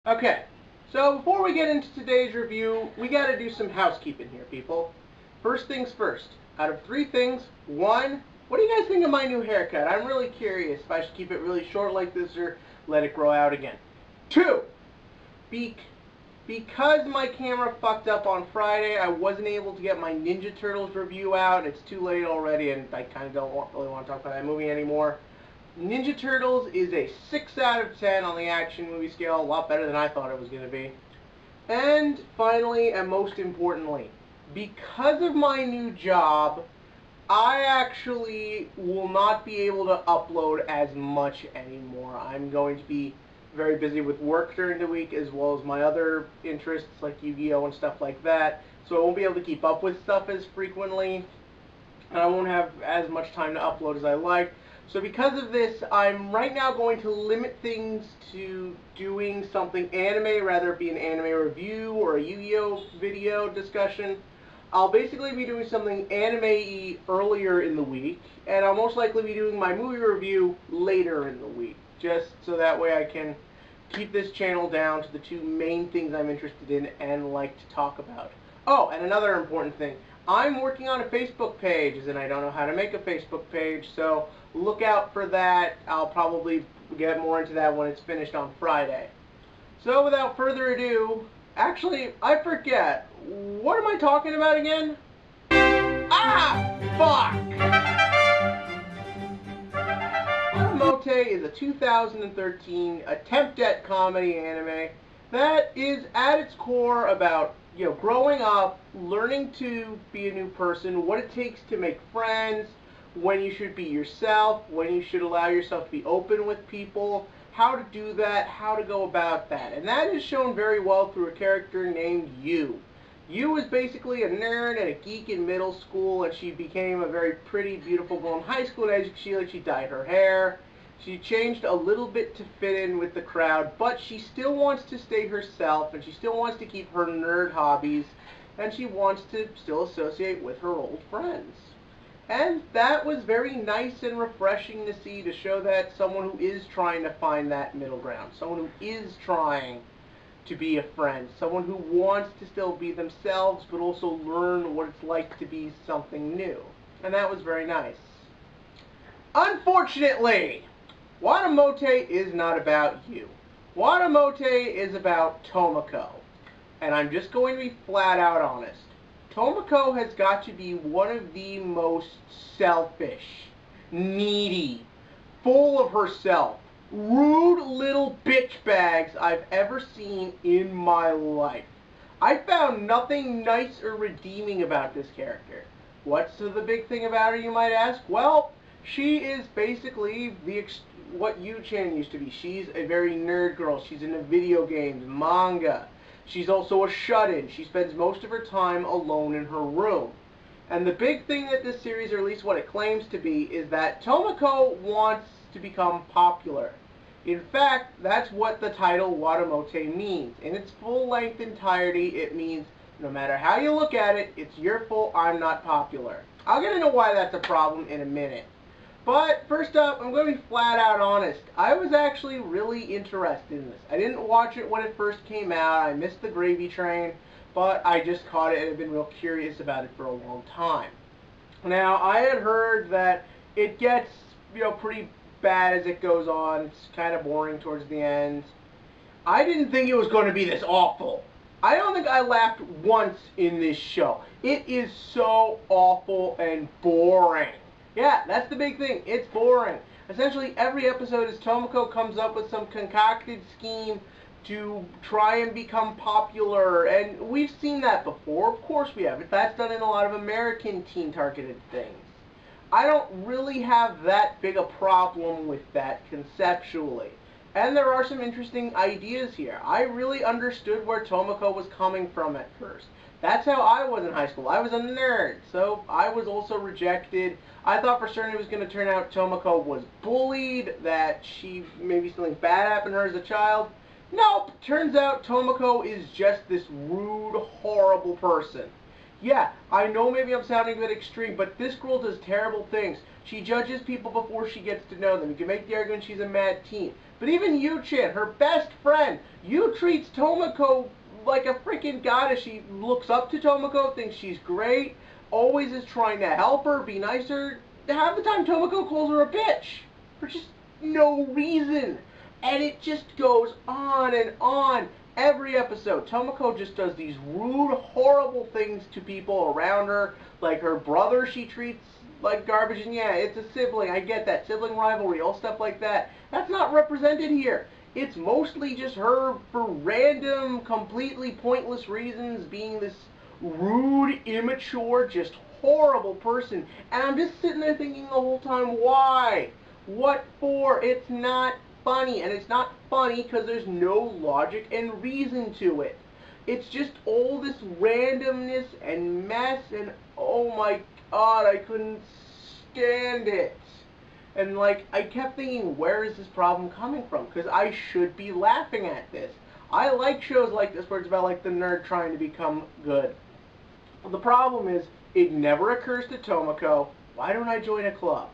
Okay, so before we get into today's review, we got to do some housekeeping here, people. First things first, out of three things, one, what do you guys think of my new haircut? I'm really curious if I should keep it really short like this or let it grow out again. Two, be because my camera fucked up on Friday, I wasn't able to get my Ninja Turtles review out. It's too late already, and I kind of don't really want to talk about that movie anymore. Ninja Turtles is a 6 out of 10 on the action movie scale, a lot better than I thought it was going to be. And finally, and most importantly, because of my new job, I actually will not be able to upload as much anymore. I'm going to be very busy with work during the week as well as my other interests like Yu-Gi-Oh! And stuff like that. So I won't be able to keep up with stuff as frequently. And I won't have as much time to upload as I like. So because of this, I'm right now going to limit things to doing something anime, rather it be an anime review or a Yu-Gi-Oh! Video discussion. I'll basically be doing something anime-y earlier in the week, and I'll most likely be doing my movie review later in the week, just so that way I can keep this channel down to the two main things I'm interested in and like to talk about. Oh, and another important thing. I'm working on a Facebook page, and I don't know how to make a Facebook page, so look out for that. I'll probably get more into that when it's finished on Friday. So without further ado, actually, I forget. What am I talking about again? Ah! Fuck! Watamote is a 2013 attempt at comedy anime that is at its core about, growing up, learning to be a new person, what it takes to make friends, when you should be yourself, when you should allow yourself to be open with people, how to do that, how to go about that. And that is shown very well through a character named Yu. Yu was basically a nerd and a geek in middle school, and she became a very pretty, beautiful girl in high school. And as she dyed her hair. She changed a little bit to fit in with the crowd, but she still wants to stay herself, and she still wants to keep her nerd hobbies, and she wants to still associate with her old friends. And that was very nice and refreshing to see, to show that someone who is trying to find that middle ground, someone who is trying to be a friend, someone who wants to still be themselves but also learn what it's like to be something new. And that was very nice. Unfortunately, Watamote is not about you. Watamote is about Tomoko. And I'm just going to be flat out honest. Tomoko has got to be one of the most selfish, needy, full of herself, rude little bitch bags I've ever seen in my life. I found nothing nice or redeeming about this character. What's the big thing about her, you might ask? Well, she is basically what Yu-chan used to be. She's a very nerd girl. She's into video games, manga. She's also a shut-in. She spends most of her time alone in her room. And the big thing that this series, or at least what it claims to be, is that Tomoko wants to become popular. In fact, that's what the title Watamote means. In its full-length entirety, it means no matter how you look at it, it's your fault I'm not popular. I'll get into why that's a problem in a minute. But first up, I'm going to be flat out honest. I was actually really interested in this. I didn't watch it when it first came out. I missed the gravy train, but I just caught it and have been real curious about it for a long time. Now, I had heard that it gets, pretty bad as it goes on. It's kind of boring towards the end. I didn't think it was going to be this awful. I don't think I laughed once in this show. It is so awful and boring. Yeah, that's the big thing. It's boring. Essentially, every episode is Tomoko comes up with some concocted scheme to try and become popular, and we've seen that before. Of course we have. That's done in a lot of American teen-targeted things. I don't really have that big a problem with that conceptually. And there are some interesting ideas here. I really understood where Tomoko was coming from at first. That's how I was in high school. I was a nerd, so I was also rejected. I thought for certain it was going to turn out Tomoko was bullied, that she maybe something bad happened to her as a child. Nope, turns out Tomoko is just this rude, horrible person. Yeah, I know maybe I'm sounding a bit extreme, but this girl does terrible things. She judges people before she gets to know them. You can make the argument she's a mad teen. But even Yu-chan, her best friend, Yu treats Tomoko like a freaking goddess. She looks up to Tomoko, thinks she's great, always is trying to help her, be nicer. Half the time Tomoko calls her a bitch for just no reason. And it just goes on and on. Every episode, Tomoko just does these rude, horrible things to people around her. Like her brother, she treats like garbage. And yeah, it's a sibling. I get that. Sibling rivalry, all stuff like that. That's not represented here. It's mostly just her, for random, completely pointless reasons, being this rude, immature, just horrible person. And I'm just sitting there thinking the whole time, why? What for? It's not funny. And it's not funny because there's no logic and reason to it. It's just all this randomness and mess, and oh my god, I couldn't stand it. And like, I kept thinking, where is this problem coming from? Because I should be laughing at this. I like shows like this where it's about like the nerd trying to become good. The problem is, it never occurs to Tomoko, why don't I join a club?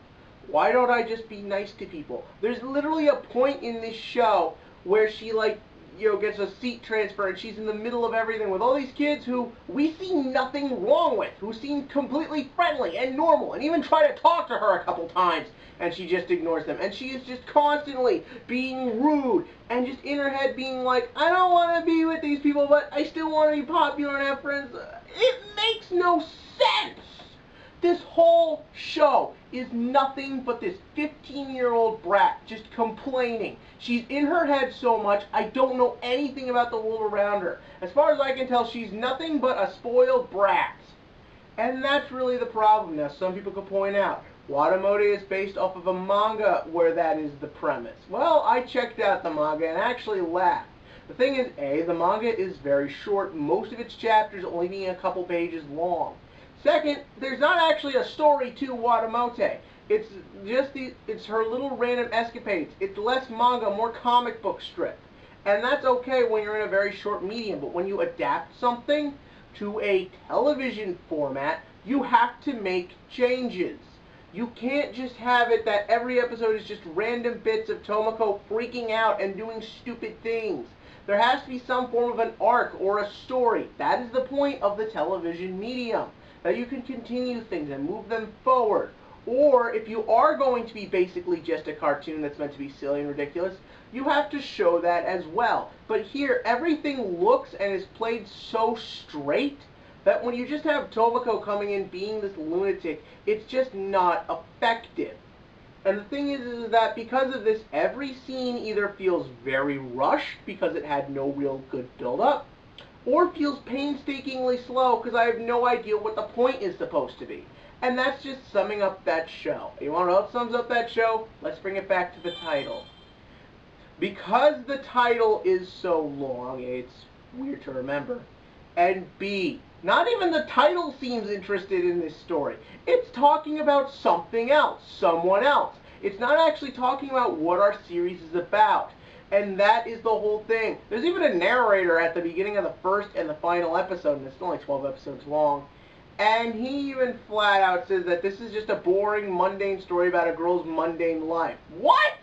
Why don't I just be nice to people? There's literally a point in this show where she like, gets a seat transfer and she's in the middle of everything with all these kids who we see nothing wrong with, who seem completely friendly and normal, and even try to talk to her a couple times, and she just ignores them. And she is just constantly being rude and just in her head being like, I don't want to be with these people, but I still want to be popular and have friends. It makes no sense. This whole show is nothing but this 15-year-old brat just complaining. She's in her head so much, I don't know anything about the world around her. As far as I can tell, she's nothing but a spoiled brat. And that's really the problem. Now, some people could point out, Watamote is based off of a manga where that is the premise. Well, I checked out the manga and actually laughed. The thing is, A, the manga is very short, most of its chapters only being a couple pages long. Second, there's not actually a story to Watamote. It's her little random escapades. It's less manga, more comic book strip. And that's okay when you're in a very short medium, but when you adapt something to a television format, you have to make changes. You can't just have it that every episode is just random bits of Tomoko freaking out and doing stupid things. There has to be some form of an arc or a story. That is the point of the television medium, that you can continue things and move them forward. Or if you are going to be basically just a cartoon that's meant to be silly and ridiculous, you have to show that as well. But here, everything looks and is played so straight that when you just have Tomoko coming in being this lunatic, it's just not effective. And the thing is that because of this, every scene either feels very rushed because it had no real good build-up, or feels painstakingly slow because I have no idea what the point is supposed to be. And that's just summing up that show. You want to know what sums up that show? Let's bring it back to the title. Because the title is so long, it's weird to remember. And B, not even the title seems interested in this story. It's talking about something else, someone else. It's not actually talking about what our series is about. And that is the whole thing. There's even a narrator at the beginning of the first and the final episode, and it's only 12 episodes long. And he even flat out says that this is just a boring, mundane story about a girl's mundane life. What?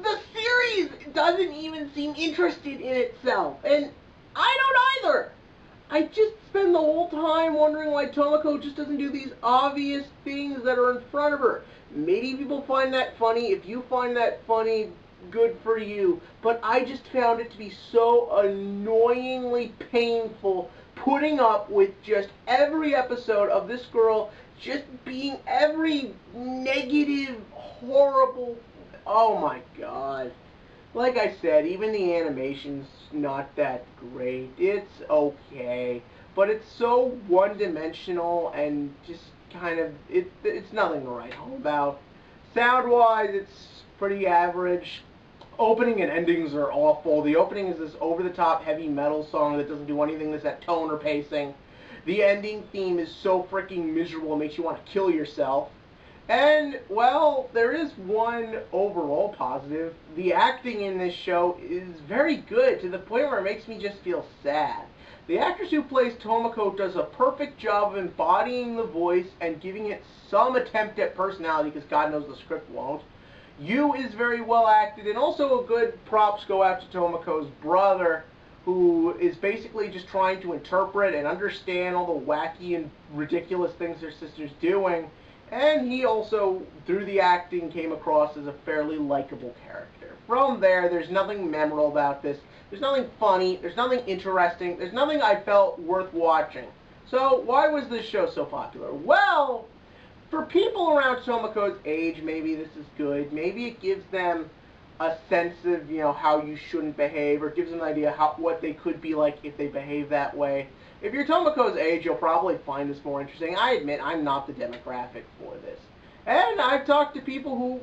The series doesn't even seem interested in itself. And I don't either. I just spend the whole time wondering why Tomoko just doesn't do these obvious things that are in front of her. Maybe people find that funny. If you find that funny, good for you. But I just found it to be so annoyingly painful putting up with just every episode of this girl just being every negative, horrible... Oh my god. Like I said, even the animation's not that great. It's okay, but it's so one-dimensional and just kind of, it's nothing to write home about. Sound-wise, it's pretty average. Opening and endings are awful. The opening is this over-the-top heavy metal song that doesn't do anything to set tone or pacing. The ending theme is so freaking miserable it makes you want to kill yourself. And, well, there is one overall positive. The acting in this show is very good to the point where it makes me just feel sad. The actress who plays Tomoko does a perfect job of embodying the voice and giving it some attempt at personality, because God knows the script won't. Yu is very well acted, and also a good props go out to Tomoko's brother, who is basically just trying to interpret and understand all the wacky and ridiculous things their sister's doing. And he also, through the acting, came across as a fairly likable character. From there, there's nothing memorable about this. There's nothing funny. There's nothing interesting. There's nothing I felt worth watching. So why was this show so popular? Well, for people around Tomoko's age, maybe this is good. Maybe it gives them a sense of, how you shouldn't behave, or gives them an idea what they could be like if they behave that way. If you're Tomoko's age, you'll probably find this more interesting. I admit I'm not the demographic for this. And I've talked to people who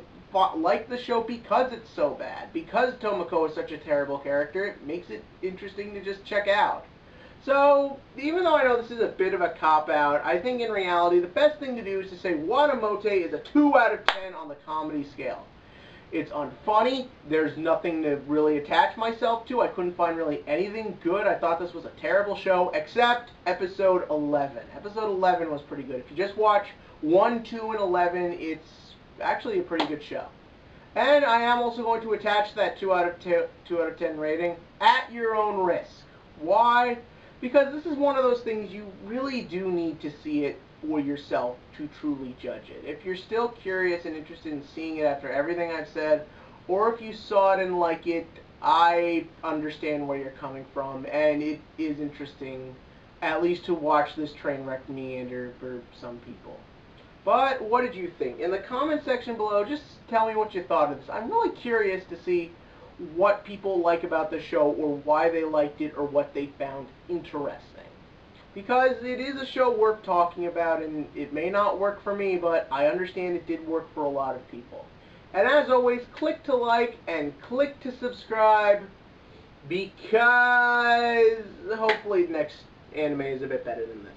like the show because it's so bad. Because Tomoko is such a terrible character, it makes it interesting to just check out. So, even though I know this is a bit of a cop-out, I think in reality the best thing to do is to say Watamote is a 2 out of 10 on the comedy scale. It's unfunny. There's nothing to really attach myself to. I couldn't find really anything good. I thought this was a terrible show, except episode 11. Episode 11 was pretty good. If you just watch 1, 2, and 11, it's actually a pretty good show. And I am also going to attach that 2 out of 10 rating at your own risk. Why? Because this is one of those things you really do need to see it for yourself to truly judge it. If you're still curious and interested in seeing it after everything I've said, or if you saw it and like it, I understand where you're coming from, and it is interesting at least to watch this train wreck meander for some people. But what did you think? In the comment section below, just tell me what you thought of this. I'm really curious to see what people like about the show, or why they liked it, or what they found interesting. Because it is a show worth talking about, and it may not work for me, but I understand it did work for a lot of people. And as always, click to like and click to subscribe, because hopefully the next anime is a bit better than this.